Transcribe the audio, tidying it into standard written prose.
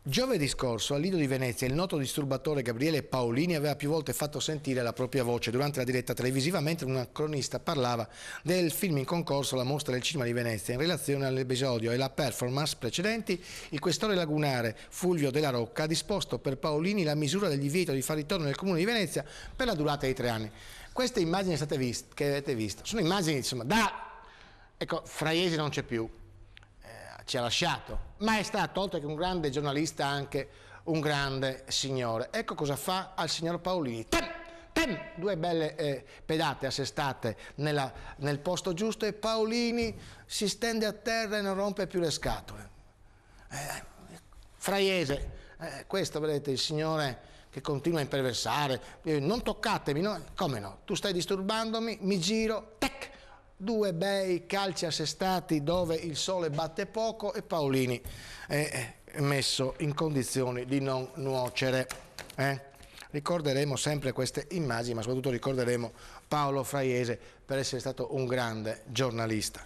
Giovedì scorso al Lido di Venezia il noto disturbatore Gabriele Paolini aveva più volte fatto sentire la propria voce durante la diretta televisiva mentre una cronista parlava del film in concorso alla Mostra del Cinema di Venezia. In relazione all'episodio e alla performance precedenti, il questore lagunare Fulvio Della Rocca ha disposto per Paolini la misura del divieto di far ritorno nel Comune di Venezia per la durata di 3 anni. Queste immagini che avete visto sono immagini, insomma, ecco, Fraiesi non c'è più. Ci ha lasciato, ma è stato, oltre che un grande giornalista, anche un grande signore. Ecco cosa fa al signor Paolini. Due belle pedate assestate nel posto giusto e Paolini si stende a terra e non rompe più le scatole. Fraiese, questo vedete il signore che continua a imperversare, non toccatemi, no? Come no? Tu stai disturbandomi, mi giro, tac! 2 bei calci assestati dove il sole batte poco e Paolini è messo in condizioni di non nuocere. Ricorderemo sempre queste immagini, ma soprattutto ricorderemo Paolo Fraiese per essere stato un grande giornalista.